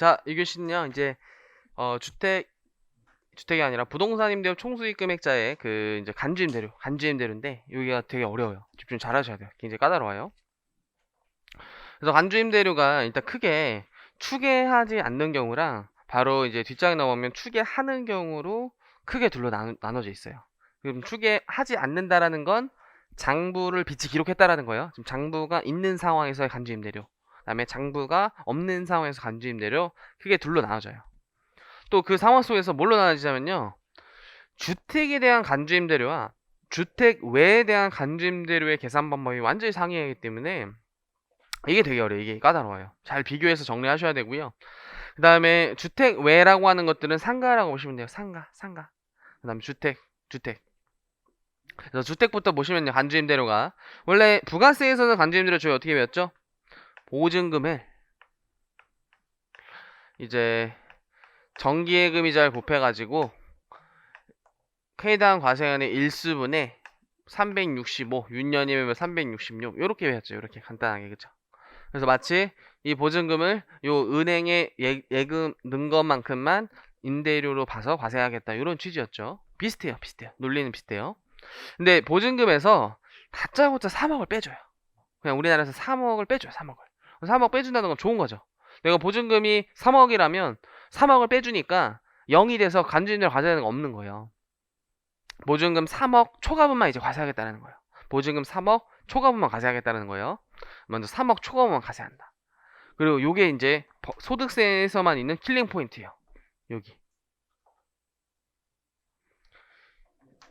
자, 이 교시는요, 이제, 주택이 아니라 부동산 임대업 총수익 금액자의 그, 이제 간주임대료인데, 여기가 되게 어려워요. 집중 잘 하셔야 돼요. 굉장히 까다로워요. 그래서 간주임대료가 일단 크게 추계하지 않는 경우랑, 바로 이제 뒷장에 넘어오면 추계하는 경우로 크게 둘로 나눠져 있어요. 그럼 추계하지 않는다라는 건 장부를 빚이 기록했다라는 거예요. 지금 장부가 있는 상황에서의 간주임대료. 그다음에 장부가 없는 상황에서 간주임대료 크게 둘로 나눠져요. 또 그 상황 속에서 뭘로 나눠지냐면요. 주택에 대한 간주임대료와 주택 외에 대한 간주임대료의 계산 방법이 완전히 상이하기 때문에 이게 되게 어려워요. 이게 까다로워요. 잘 비교해서 정리하셔야 되고요. 그 다음에 주택 외라고 하는 것들은 상가라고 보시면 돼요. 상가. 그 다음에 주택. 그래서 주택부터 보시면요. 간주임대료가 원래 부가세에서는 간주임대료 저희 어떻게 배웠죠? 보증금을 이제 정기예금이자를 곱해가지고 해당 과세원의 일수분의 365, 6년이면 366 이렇게 배웠죠. 이렇게 간단하게. 그쵸? 그래서 마치 이 보증금을 요 은행에 예금 넣은 것만큼만 임대료로 봐서 과세하겠다 이런 취지였죠. 비슷해요. 논리는 비슷해요. 근데 보증금에서 다짜고짜 3억을 빼줘요. 그냥 우리나라에서 3억을 빼줘요. 3억 빼준다는 건 좋은 거죠. 내가 보증금이 3억이라면 3억을 빼주니까 0이 돼서 간주임대료 과세하는 거 없는 거예요. 보증금 3억 초과분만 이제 과세하겠다는 거예요. 보증금 3억 초과분만 과세하겠다는 거예요. 먼저 3억 초과분만 과세한다. 그리고 요게 이제 소득세에서만 있는 킬링 포인트예요. 여기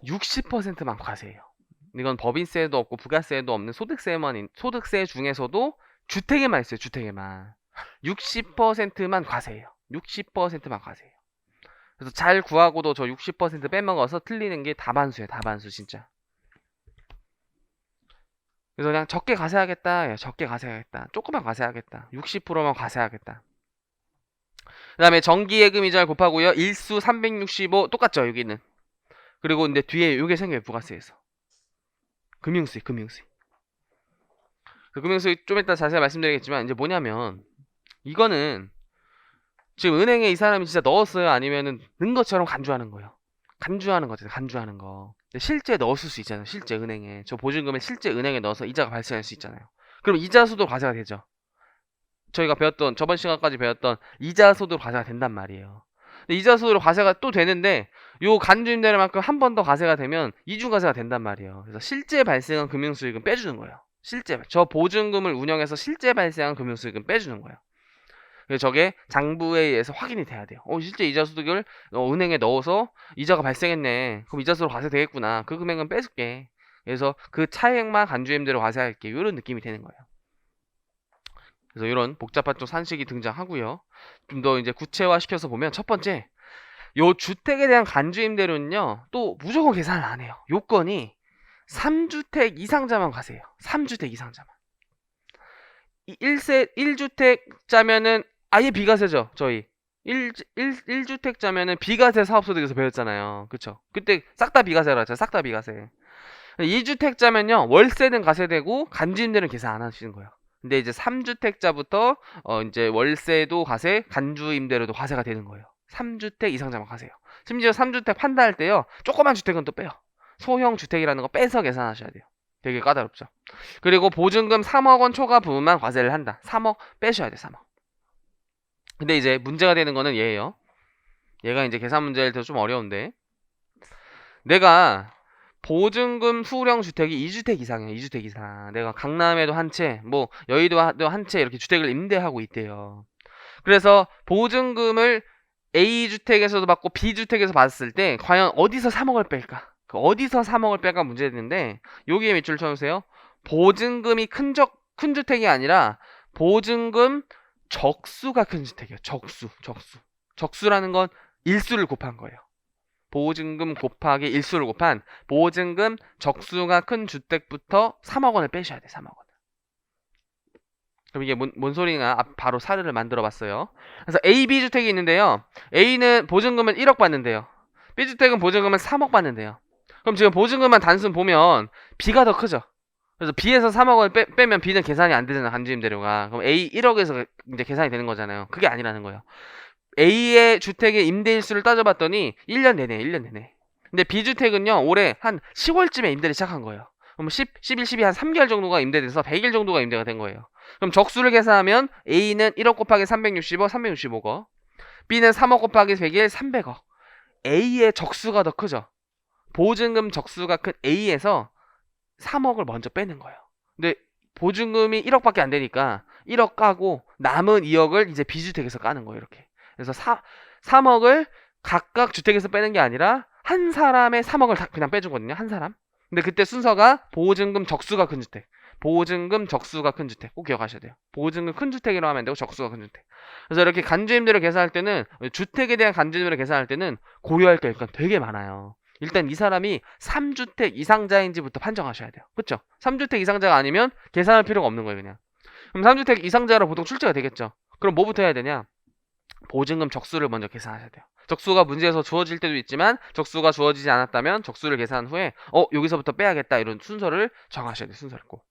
60%만 과세해요. 이건 법인세도 없고 부가세도 없는 소득세 중에서도 주택에만 있어요. 주택에만 60%만 과세해요. 60%만 과세해요. 그래서 잘 구하고도 저 60% 빼먹어서 틀리는 게 다반수예요. 다반수 진짜. 그래서 그냥 적게 과세하겠다. 적게 과세하겠다. 조금만 과세하겠다. 60%만 과세하겠다. 그 다음에 정기예금이자를 곱하고요. 일수 365 똑같죠. 여기는. 그리고 근데 뒤에 요게 생겨요. 부가세에서. 금융수익. 그 금융수익 좀 이따 자세히 말씀드리겠지만 이제 뭐냐면 이거는 지금 은행에 이 사람이 진짜 넣었어요? 아니면은 넣은 것처럼 간주하는 거예요. 간주하는 거죠. 간주하는 거. 근데 실제 넣었을 수 있잖아요. 실제 은행에. 저 보증금을 실제 은행에 넣어서 이자가 발생할 수 있잖아요. 그럼 이자수도 과세가 되죠. 저희가 배웠던 저번 시간까지 배웠던 이자수도 과세가 된단 말이에요. 근데 이자수로 과세가 또 되는데 요 간주임대료만큼 한 번 더 과세가 되면 이중과세가 된단 말이에요. 그래서 실제 발생한 금융수익은 빼주는 거예요. 저 보증금을 운영해서 실제 발생한 금융수익은 빼주는 거예요. 그래서 저게 장부에 의해서 확인이 돼야 돼요. 실제 이자소득을 은행에 넣어서 이자가 발생했네. 그럼 이자소득 과세되겠구나. 그 금액은 빼줄게. 그래서 그 차액만 간주임대로 과세할게. 이런 느낌이 되는 거예요. 그래서 이런 복잡한 또 산식이 등장하고요. 좀 더 이제 구체화시켜서 보면 첫 번째, 요 주택에 대한 간주임대로는요. 또 무조건 계산을 안 해요. 요건이 3주택 이상자만 과세해요. 3주택 이상자만. 1주택자면은 아예 비과세죠. 저희 1주택자면은 비과세 사업소득에서 배웠잖아요. 그쵸? 그때 싹 다 비과세라고 했잖아요. 싹 다 비과세. 2주택자면요 월세는 과세되고 간주임대는 계산 안 하시는 거예요. 근데 이제 3주택자부터 이제 월세도 과세, 간주임대료도 과세가 되는 거예요. 3주택 이상자만 과세요. 심지어 3주택 판다할 때요 조그만 주택은 또 빼요. 소형 주택이라는 거 빼서 계산하셔야 돼요. 되게 까다롭죠. 그리고 보증금 3억원 초과 부분만 과세를 한다. 3억 빼셔야 돼. 3억. 근데 이제 문제가 되는 거는 얘예요. 얘가 이제 계산 문제일 때 좀 어려운데, 내가 보증금 수령 주택이 2주택 이상이에요. 2주택 이상. 내가 강남에도 한 채, 뭐 여의도도 한 채 이렇게 주택을 임대하고 있대요. 그래서 보증금을 A주택에서도 받고 B주택에서 받았을 때 과연 어디서 3억을 뺄까? 어디서 3억을 뺄까 문제였는데, 여기에 밑줄 쳐주세요. 보증금이 큰 주택이 아니라 보증금 적수가 큰 주택이에요. 적수라는 건 일수를 곱한 거예요. 보증금 곱하기 일수를 곱한 보증금 적수가 큰 주택부터 3억 원을 빼셔야 돼. 3억 원. 그럼 이게 뭔 소리냐? 바로 사례를 만들어 봤어요. 그래서 A, B주택이 있는데요. A는 보증금을 1억 받는데요. B주택은 보증금을 3억 받는데요. 그럼 지금 보증금만 단순 보면 B가 더 크죠. 그래서 B에서 3억을 빼면 B는 계산이 안 되잖아, 간주임대료가. 그럼 A 1억에서 이제 계산이 되는 거잖아요. 그게 아니라는 거예요. A의 주택의 임대일수를 따져봤더니 1년 내내, 1년 내내. 근데 B주택은요, 올해 한 10월쯤에 임대를 시작한 거예요. 그럼 10, 11, 12 한 3개월 정도가 임대돼서 100일 정도가 임대가 된 거예요. 그럼 적수를 계산하면 A는 1억 곱하기 360억, 365억. B는 3억 곱하기 100일, 300억. A의 적수가 더 크죠. 보증금 적수가 큰 A에서 3억을 먼저 빼는 거예요. 근데 보증금이 1억밖에 안 되니까 1억 까고 남은 2억을 이제 B주택에서 까는 거예요, 이렇게. 그래서 3억을 각각 주택에서 빼는 게 아니라 한 사람의 3억을 다 그냥 빼주거든요, 한 사람. 근데 그때 순서가 보증금 적수가 큰 주택, 보증금 적수가 큰 주택 꼭 기억하셔야 돼요. 보증금 큰 주택이라고 하면 안 되고 적수가 큰 주택. 그래서 이렇게 간주임대를 계산할 때는, 주택에 대한 간주임대를 계산할 때는 고려할 게 일단 되게 많아요. 일단 이 사람이 3주택 이상자인지부터 판정하셔야 돼요. 그쵸? 3주택 이상자가 아니면 계산할 필요가 없는 거예요, 그냥. 그럼 3주택 이상자로 보통 출제가 되겠죠. 그럼 뭐부터 해야 되냐? 보증금 적수를 먼저 계산하셔야 돼요. 적수가 문제에서 주어질 때도 있지만 적수가 주어지지 않았다면 적수를 계산한 후에 여기서부터 빼야겠다, 이런 순서를 정하셔야 돼요. 순서를 꼭.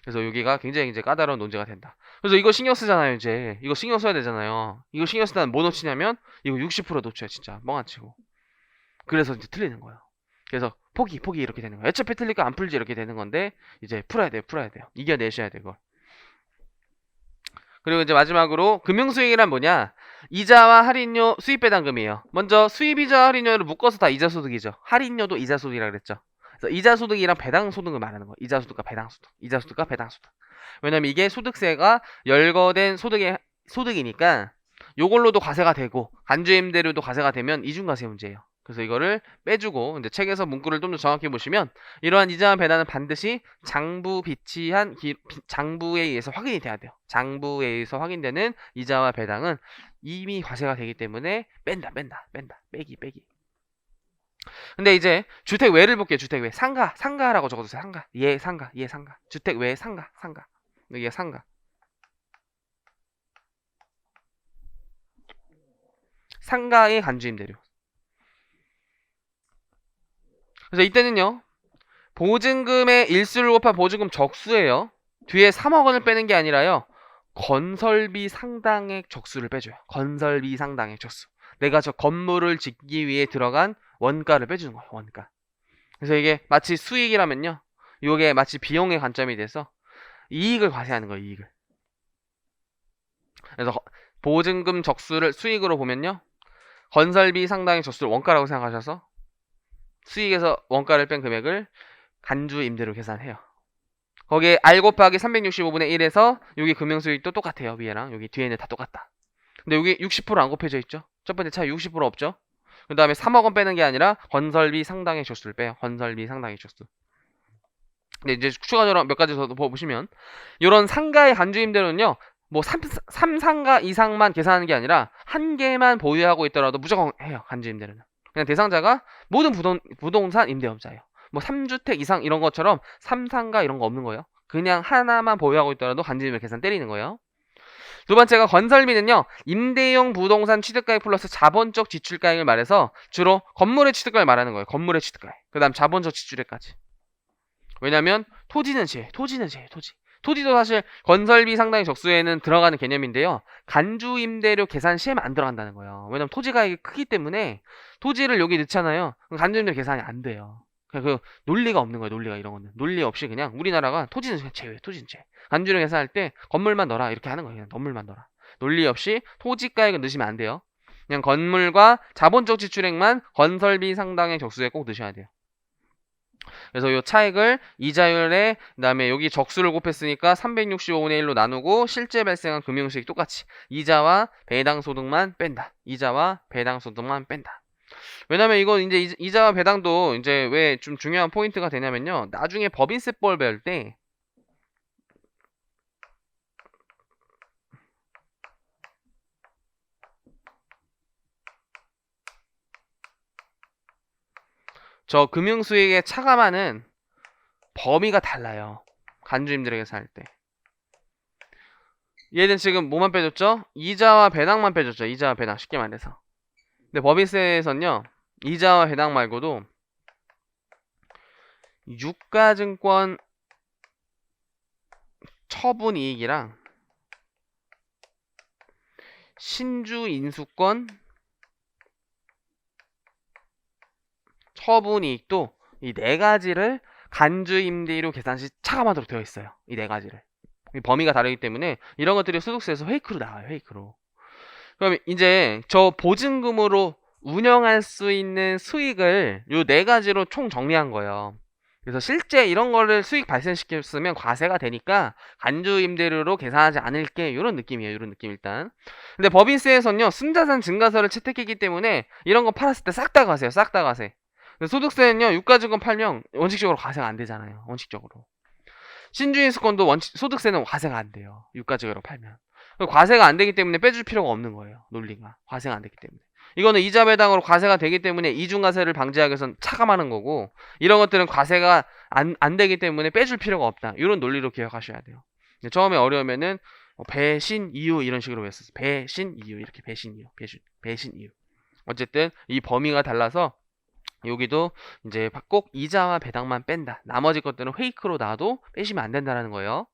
그래서 여기가 굉장히 이제 까다로운 논제가 된다. 그래서 이거 신경 쓰잖아요, 이제. 이거 신경 써야 되잖아요. 이거 신경 쓰다는 뭐 놓치냐면 이거 60% 놓쳐요, 진짜. 멍 안 치고. 그래서 이제 틀리는 거예요. 그래서 포기 이렇게 되는 거예요. 어차피 틀릴까 안 풀지 이렇게 되는 건데 이제 풀어야 돼요. 이겨내셔야 돼요, 이걸. 그리고 이제 마지막으로 금융수익이란 뭐냐? 이자와 할인료, 수입배당금이에요. 먼저 수입이자 할인료를 묶어서 다 이자소득이죠. 할인료도 이자소득이라고 그랬죠. 그래서 이자소득이랑 배당소득을 말하는 거예요. 이자소득과 배당소득. 왜냐면 이게 소득세가 열거된 소득이니까 요걸로도 과세가 되고 간주임대료도 과세가 되면 이중과세 문제예요. 그래서 이거를 빼주고 이제 책에서 문구를 좀 더 정확히 보시면 이러한 이자와 배당은 반드시 장부에 의해서 확인이 돼야 돼요. 장부에 의해서 확인되는 이자와 배당은 이미 과세가 되기 때문에 뺀다. 빼기. 근데 이제 주택 외를 볼게요. 주택 외. 상가라고 적어주세요. 상가. 상가. 주택 외 상가. 여기가 상가. 상가의 간주임대료. 그래서 이때는요, 보증금의 일수를 곱한 보증금 적수예요. 뒤에 3억 원을 빼는 게 아니라요, 건설비 상당액 적수를 빼줘요. 건설비 상당액 적수. 내가 저 건물을 짓기 위해 들어간 원가를 빼주는 거예요, 원가. 그래서 이게 마치 수익이라면요, 이게 마치 비용의 관점이 돼서 이익을 과세하는 거예요, 이익을. 그래서 보증금 적수를 수익으로 보면요, 건설비 상당액 적수를 원가라고 생각하셔서 수익에서 원가를 뺀 금액을 간주 임대료 계산해요. 거기에 R 곱하기 365분의 1에서 여기 금융수익도 똑같아요. 위에랑 여기 뒤에는 다 똑같다. 근데 여기 60%안 곱해져 있죠. 첫 번째 차이 60% 없죠. 그 다음에 3억 원 빼는 게 아니라 건설비 상당액 적수를 빼요. 건설비 상당액 적수. 근데 이제 추가적으로 몇 가지 더 보시면 이런 상가의 간주 임대료는요, 뭐 3상가 이상만 계산하는 게 아니라 한 개만 보유하고 있더라도 무조건 해요. 간주 임대료는. 그냥 대상자가 모든 부동산 임대업자예요. 뭐 3주택 이상 이런 것처럼 3상가 이런 거 없는 거예요. 그냥 하나만 보유하고 있더라도 간주임대 계산 때리는 거예요. 두 번째가 건설비는요, 임대용 부동산 취득가액 플러스 자본적 지출가액을 말해서 주로 건물의 취득가액을 말하는 거예요. 건물의 취득가액. 그 다음 자본적 지출액까지. 왜냐면 토지는 제외. 토지도 사실 건설비 상당히 적수에는 들어가는 개념인데요, 간주임대료 계산 시에만 안 들어간다는 거예요. 왜냐면 토지가액이 크기 때문에 토지를 여기 넣잖아요. 그럼 간주임대료 계산이 안 돼요. 그 논리가 없는 거예요. 논리가, 이런 거는 논리 없이 그냥 우리나라가 토지는 제외. 간주임대료 계산할 때 건물만 넣어라 이렇게 하는 거예요. 그냥 건물만 넣어라. 논리 없이 토지가액은 넣으시면 안 돼요. 그냥 건물과 자본적 지출액만 건설비 상당의 적수에 꼭 넣으셔야 돼요. 그래서 이 차액을 이자율에, 그 다음에 여기 적수를 곱했으니까 365분의 1로 나누고 실제 발생한 금융수익 똑같이 이자와 배당소득만 뺀다. 왜냐면 이거 이제 이자와 배당도 이제 왜 좀 중요한 포인트가 되냐면요, 나중에 법인세법 배울 때 저 금융수익에 차감하는 범위가 달라요. 간주임들에게서 할 때. 얘는 지금 뭐만 빼줬죠? 이자와 배당만 빼줬죠. 이자와 배당, 쉽게 말해서. 근데 법인세에서는요, 이자와 배당 말고도 유가증권 처분 이익이랑 신주 인수권 처분 이익도 이 네 가지를 간주 임대료 계산 시 차감하도록 되어 있어요. 이 네 가지를. 이 범위가 다르기 때문에 이런 것들이 소득세에서 회이크로 나와요. 회이크로. 그럼 이제 저 보증금으로 운영할 수 있는 수익을 요 네 가지로 총 정리한 거예요. 그래서 실제 이런 거를 수익 발생시켰으면 과세가 되니까 간주 임대료로 계산하지 않을게 이런 느낌이에요. 이런 느낌 일단. 근데 법인세에서는요 순자산 증가세를 채택했기 때문에 이런 거 팔았을 때 싹 다 가세요. 싹 다 가세. 근데 소득세는요 유가증권 팔면 원칙적으로 과세가 안 되잖아요. 원칙적으로. 신주인수권도 소득세는 과세가 안 돼요. 유가증으로 팔면. 과세가 안 되기 때문에 빼줄 필요가 없는 거예요. 논리가. 과세가 안 되기 때문에. 이거는 이자 배당으로 과세가 되기 때문에 이중과세를 방지하기 위해서는 차감하는 거고 이런 것들은 과세가 안 되기 때문에 빼줄 필요가 없다. 이런 논리로 기억하셔야 돼요. 처음에 어려우면은 배신 이유 이런 식으로 외웠었어요. 배신 이유 이렇게 배신 이유 배신 이유. 어쨌든 이 범위가 달라서 여기도 이제 꼭 이자와 배당만 뺀다. 나머지 것들은 페이크로 놔도 빼시면 안 된다는 거예요.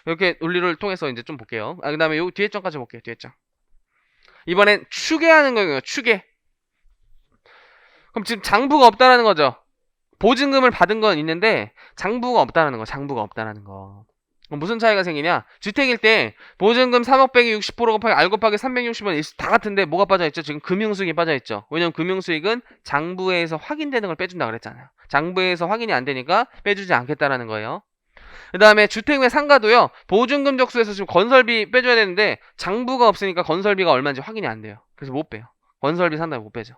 이렇게 논리를 통해서 이제 좀 볼게요. 그 다음에 요 뒤에 점까지 볼게요. 뒤에 점. 이번엔 추계하는 거예요. 추계. 그럼 지금 장부가 없다라는 거죠. 보증금을 받은 건 있는데 장부가 없다라는 거. 장부가 없다라는 거. 그럼 무슨 차이가 생기냐? 주택일 때 보증금 3억 빼기 60% 곱하기 R 곱하기 360원 다 같은데 뭐가 빠져있죠? 지금 금융수익이 빠져있죠. 왜냐면 금융수익은 장부에서 확인되는 걸 빼준다 그랬잖아요. 장부에서 확인이 안 되니까 빼주지 않겠다라는 거예요. 그 다음에 주택 외 상가도요. 보증금 적수에서 지금 건설비 빼줘야 되는데 장부가 없으니까 건설비가 얼마인지 확인이 안 돼요. 그래서 못 빼요. 건설비 산다고 못 빼죠.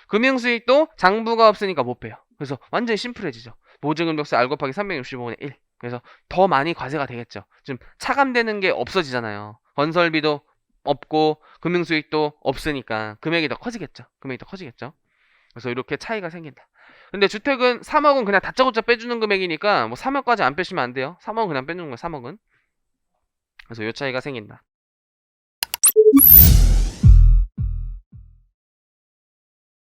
금융수익도 장부가 없으니까 못 빼요. 그래서 완전히 심플해지죠. 보증금 적수 R 곱하기 365분의 1. 그래서 더 많이 과세가 되겠죠. 지금 차감되는 게 없어지잖아요. 건설비도 없고 금융수익도 없으니까 금액이 더 커지겠죠. 금액이 더 커지겠죠. 그래서 이렇게 차이가 생긴다. 근데 주택은 3억은 그냥 다짜고짜 빼주는 금액이니까 뭐 3억까지 안 빼시면 안 돼요. 3억은 그냥 빼주는 거예요. 3억은. 그래서 이 차이가 생긴다.